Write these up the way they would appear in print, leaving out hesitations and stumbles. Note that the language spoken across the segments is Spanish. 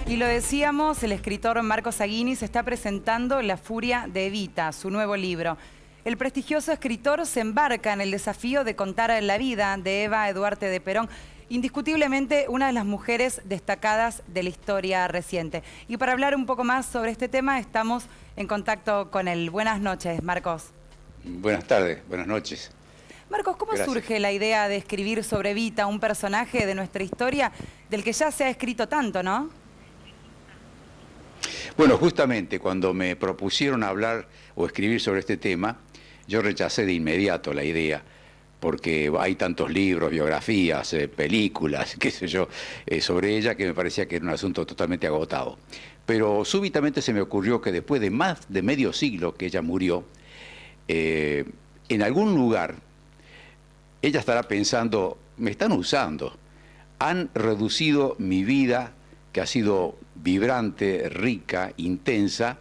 Y lo decíamos, el escritor Marcos Aguinis está presentando La furia de Evita, su nuevo libro. El prestigioso escritor se embarca en el desafío de contar la vida de Eva Duarte de Perón, indiscutiblemente una de las mujeres destacadas de la historia reciente. Y para hablar un poco más sobre este tema estamos en contacto con él. Buenas noches, Marcos. Buenas tardes, buenas noches. Marcos, ¿cómo Gracias. surge la idea de escribir sobre Evita, un personaje de nuestra historia del que ya se ha escrito tanto, ¿no? Bueno, justamente cuando me propusieron hablar o escribir sobre este tema, yo rechacé de inmediato la idea, porque hay tantos libros, biografías, películas, qué sé yo, sobre ella, que me parecía que era un asunto totalmente agotado. Pero súbitamente se me ocurrió que después de más de medio siglo que ella murió, en algún lugar ella estará pensando, me están usando, han reducido mi vida, que ha sido vibrante, rica, intensa,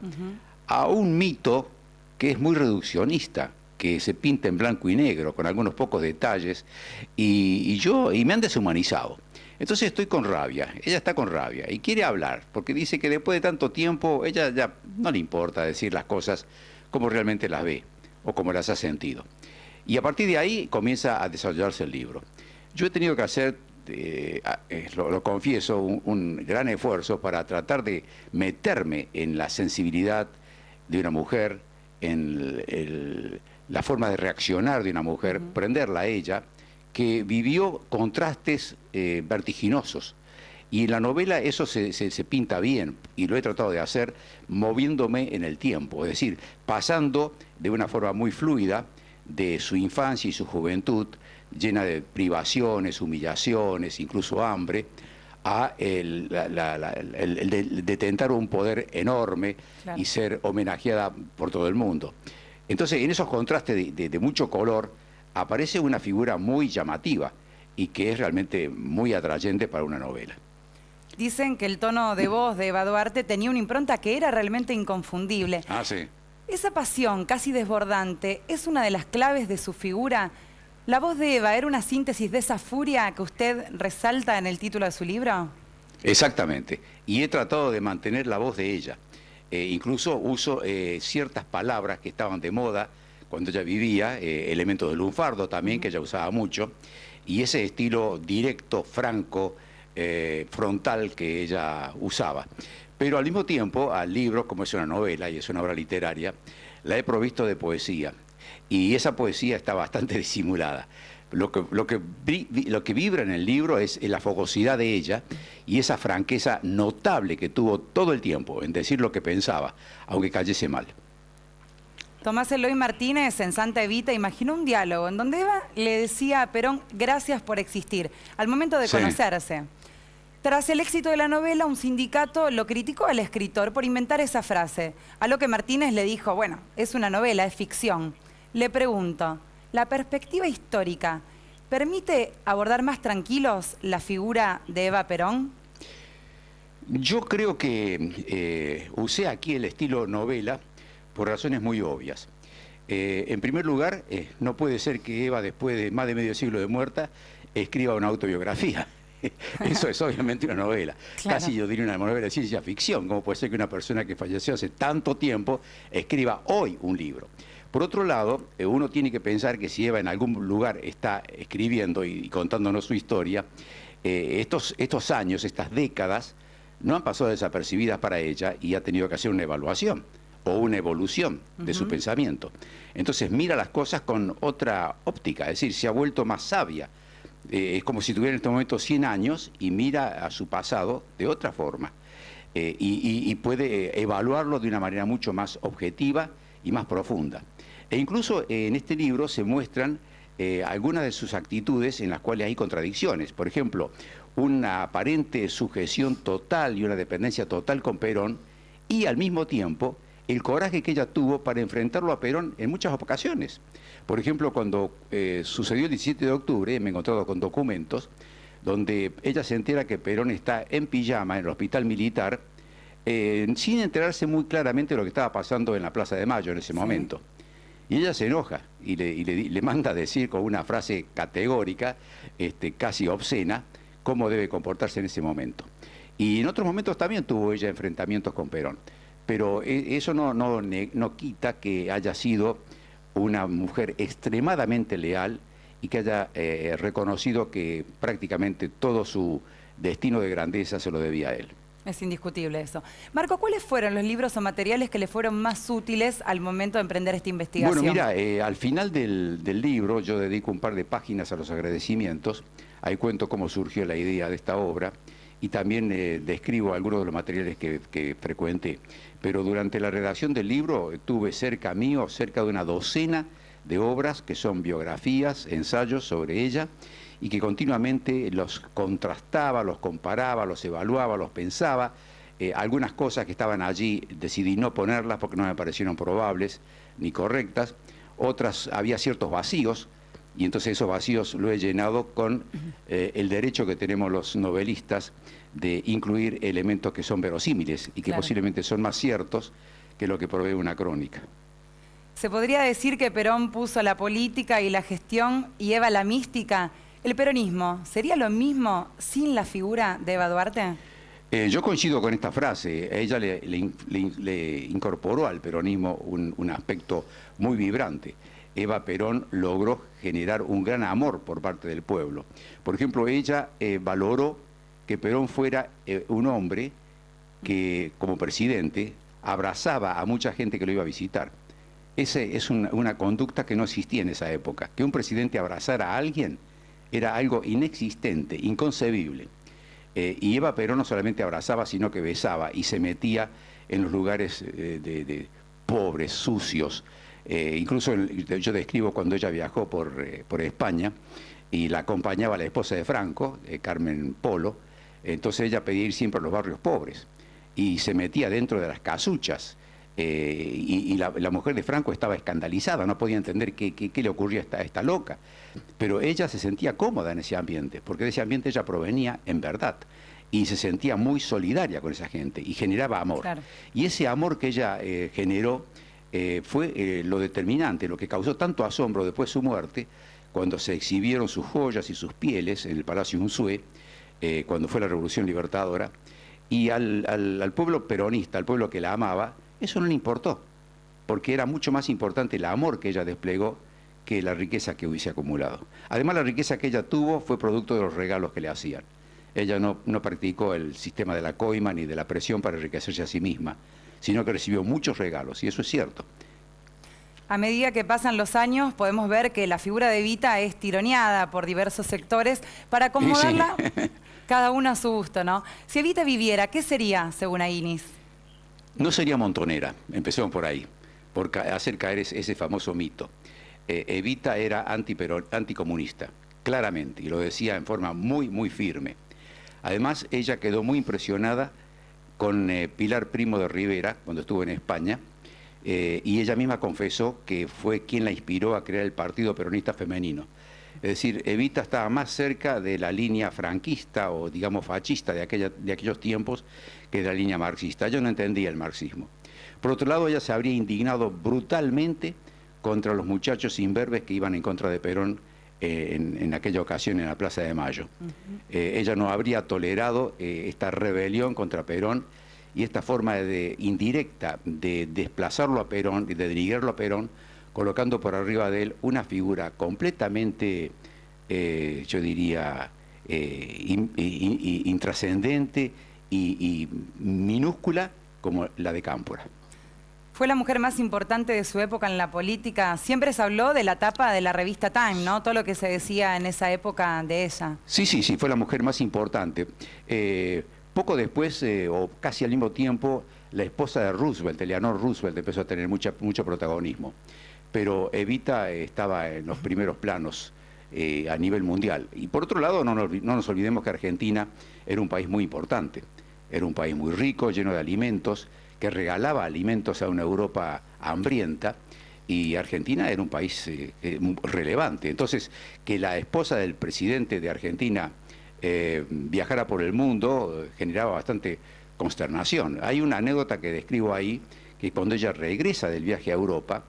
a un mito que es muy reduccionista, que se pinta en blanco y negro, con algunos pocos detalles, y me han deshumanizado. Entonces estoy con rabia, ella está con rabia, y quiere hablar, porque dice que después de tanto tiempo, ella ya no le importa decir las cosas como realmente las ve, o como las ha sentido. Y a partir de ahí comienza a desarrollarse el libro. Yo he tenido que hacer, lo confieso, un gran esfuerzo para tratar de meterme en la sensibilidad de una mujer, en la forma de reaccionar de una mujer, prenderla a ella, que vivió contrastes vertiginosos. Y en la novela eso se pinta bien, y lo he tratado de hacer moviéndome en el tiempo, es decir, pasando de una forma muy fluida de su infancia y su juventud, llena de privaciones, humillaciones, incluso hambre, a el de tentar un poder enorme, claro, y ser homenajeada por todo el mundo. Entonces, en esos contrastes de mucho color, aparece una figura muy llamativa y que es realmente muy atrayente para una novela. Dicen que el tono de voz de Eva Duarte tenía una impronta que era realmente inconfundible. Ah, sí. Esa pasión casi desbordante es una de las claves de su figura. ¿La voz de Eva era una síntesis de esa furia que usted resalta en el título de su libro? Exactamente. Y he tratado de mantener la voz de ella. Incluso uso ciertas palabras que estaban de moda cuando ella vivía, elementos del lunfardo también, que ella usaba mucho, y ese estilo directo, franco, frontal que ella usaba. Pero al mismo tiempo, al libro, como es una novela y es una obra literaria, la he provisto de poesía. Y esa poesía está bastante disimulada. Lo que vibra en el libro es la fogosidad de ella y esa franqueza notable que tuvo todo el tiempo en decir lo que pensaba, aunque cayese mal. Tomás Eloy Martínez, en Santa Evita, imaginó un diálogo en donde Eva le decía a Perón, gracias por existir, al momento de conocerse. Tras el éxito de la novela, un sindicato lo criticó al escritor por inventar esa frase, a lo que Martínez le dijo, bueno, es una novela, es ficción. Le pregunto, ¿la perspectiva histórica permite abordar más tranquilos la figura de Eva Perón? Yo creo que usé aquí el estilo novela por razones muy obvias. En primer lugar, no puede ser que Eva, después de más de medio siglo de muerta, escriba una autobiografía. Eso es obviamente una novela. Claro. Casi yo diría una novela de ciencia ficción. ¿Cómo puede ser que una persona que falleció hace tanto tiempo escriba hoy un libro? Por otro lado, uno tiene que pensar que si Eva en algún lugar está escribiendo y contándonos su historia, estos años, estas décadas, no han pasado desapercibidas para ella y ha tenido que hacer una evaluación o una evolución de su pensamiento. Entonces mira las cosas con otra óptica, es decir, se ha vuelto más sabia. Es como si tuviera en este momento 100 años y mira a su pasado de otra forma. Y puede evaluarlo de una manera mucho más objetiva y más profunda. E incluso en este libro se muestran algunas de sus actitudes en las cuales hay contradicciones. Por ejemplo, una aparente sujeción total y una dependencia total con Perón y al mismo tiempo el coraje que ella tuvo para enfrentarlo a Perón en muchas ocasiones. Por ejemplo, cuando sucedió el 17 de octubre, me he encontrado con documentos donde ella se entera que Perón está en pijama en el hospital militar, sin enterarse muy claramente de lo que estaba pasando en la Plaza de Mayo en ese momento. Y ella se enoja y le manda a decir con una frase categórica, casi obscena, cómo debe comportarse en ese momento. Y en otros momentos también tuvo ella enfrentamientos con Perón. Pero eso no quita que haya sido una mujer extremadamente leal y que haya reconocido que prácticamente todo su destino de grandeza se lo debía a él. Es indiscutible eso. Marco, ¿cuáles fueron los libros o materiales que le fueron más útiles al momento de emprender esta investigación? Bueno, mira, al final del libro yo dedico un par de páginas a los agradecimientos. Ahí cuento cómo surgió la idea de esta obra y también describo algunos de los materiales que frecuenté. Pero durante la redacción del libro tuve cerca mío cerca de una docena de obras que son biografías, ensayos sobre ella, y que continuamente los contrastaba, los comparaba, los evaluaba, los pensaba. Algunas cosas que estaban allí decidí no ponerlas porque no me parecieron probables ni correctas. Otras había ciertos vacíos, y entonces esos vacíos lo he llenado con el derecho que tenemos los novelistas de incluir elementos que son verosímiles y que posiblemente son más ciertos que lo que provee una crónica. ¿Se podría decir que Perón puso la política y la gestión y Eva la mística? ¿El peronismo sería lo mismo sin la figura de Eva Duarte? Yo coincido con esta frase. Ella le incorporó al peronismo un aspecto muy vibrante. Eva Perón logró generar un gran amor por parte del pueblo. Por ejemplo, ella valoró que Perón fuera un hombre que, como presidente, abrazaba a mucha gente que lo iba a visitar. Esa es una conducta que no existía en esa época. Que un presidente abrazara a alguien era algo inexistente, inconcebible. Y Eva Perón no solamente abrazaba, sino que besaba y se metía en los lugares de pobres, sucios. Incluso yo describo cuando ella viajó por España y la acompañaba la esposa de Franco, Carmen Polo. Entonces ella pedía ir siempre a los barrios pobres y se metía dentro de las casuchas. Y la mujer de Franco estaba escandalizada, no podía entender qué le ocurría a esta loca. Pero ella se sentía cómoda en ese ambiente, porque de ese ambiente ella provenía en verdad. Y se sentía muy solidaria con esa gente y generaba amor. Claro. Y ese amor que ella generó fue lo determinante, lo que causó tanto asombro después de su muerte, cuando se exhibieron sus joyas y sus pieles en el Palacio Unzué, cuando fue la Revolución Libertadora, y al pueblo peronista, al pueblo que la amaba, eso no le importó, porque era mucho más importante el amor que ella desplegó que la riqueza que hubiese acumulado. Además, la riqueza que ella tuvo fue producto de los regalos que le hacían. Ella no practicó el sistema de la coima ni de la presión para enriquecerse a sí misma, sino que recibió muchos regalos, y eso es cierto. A medida que pasan los años, podemos ver que la figura de Evita es tironeada por diversos sectores para acomodarla cada uno a su gusto, ¿no? Si Evita viviera, ¿qué sería, según Ainis? No sería montonera, empecemos por ahí, por hacer caer ese famoso mito. Evita era anticomunista, claramente, y lo decía en forma muy, muy firme. Además, ella quedó muy impresionada con Pilar Primo de Rivera, cuando estuvo en España, y ella misma confesó que fue quien la inspiró a crear el Partido Peronista Femenino. Es decir, Evita estaba más cerca de la línea franquista o, digamos, fascista de aquellos tiempos que de la línea marxista. Ella no entendía el marxismo. Por otro lado, ella se habría indignado brutalmente contra los muchachos imberbes que iban en contra de Perón en aquella ocasión en la Plaza de Mayo. Ella no habría tolerado esta rebelión contra Perón y esta forma indirecta de desplazarlo a Perón y de denigrarlo a Perón, colocando por arriba de él una figura completamente, yo diría, intrascendente y minúscula como la de Cámpora. Fue la mujer más importante de su época en la política. Siempre se habló de la tapa de la revista Time, ¿no? Todo lo que se decía en esa época de ella. Sí, fue la mujer más importante. Poco después, o casi al mismo tiempo, la esposa de Roosevelt, Eleanor Roosevelt, empezó a tener mucho protagonismo. Pero Evita estaba en los primeros planos a nivel mundial. Y por otro lado, no nos olvidemos que Argentina era un país muy importante. Era un país muy rico, lleno de alimentos, que regalaba alimentos a una Europa hambrienta, y Argentina era un país relevante. Entonces, que la esposa del presidente de Argentina viajara por el mundo generaba bastante consternación. Hay una anécdota que describo ahí, que cuando ella regresa del viaje a Europa,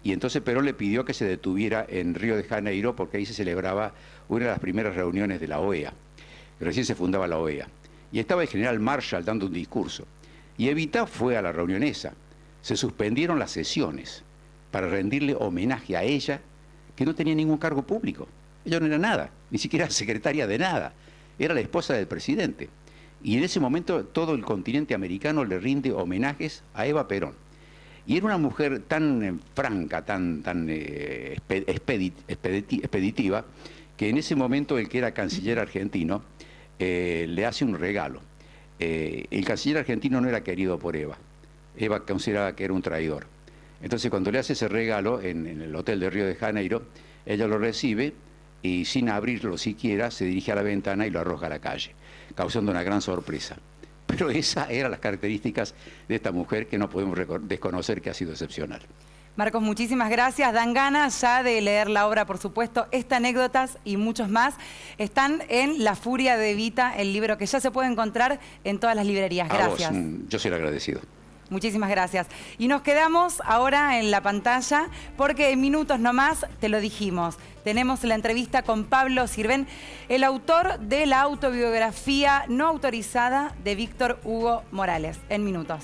y entonces Perón le pidió que se detuviera en Río de Janeiro, porque ahí se celebraba una de las primeras reuniones de la OEA. Recién se fundaba la OEA. y estaba el general Marshall dando un discurso. Y Evita fue a la reunión esa. Se suspendieron las sesiones para rendirle homenaje a ella, que no tenía ningún cargo público. Ella no era nada, ni siquiera secretaria de nada. Era la esposa del presidente. Y en ese momento todo el continente americano le rinde homenajes a Eva Perón. Y era una mujer tan franca, tan expeditiva, que en ese momento el que era canciller argentino le hace un regalo. El canciller argentino no era querido por Eva. Eva consideraba que era un traidor. Entonces cuando le hace ese regalo en el hotel de Río de Janeiro, ella lo recibe y sin abrirlo siquiera se dirige a la ventana y lo arroja a la calle, causando una gran sorpresa. Pero esas eran las características de esta mujer que no podemos desconocer que ha sido excepcional. Marcos, muchísimas gracias. Dan ganas ya de leer la obra, por supuesto. Estas anécdotas y muchos más están en La Furia de Evita, el libro que ya se puede encontrar en todas las librerías. Gracias. Yo soy el agradecido. Muchísimas gracias. Y nos quedamos ahora en la pantalla porque en minutos nomás, te lo dijimos, tenemos la entrevista con Pablo Sirven, el autor de la autobiografía no autorizada de Víctor Hugo Morales. En minutos.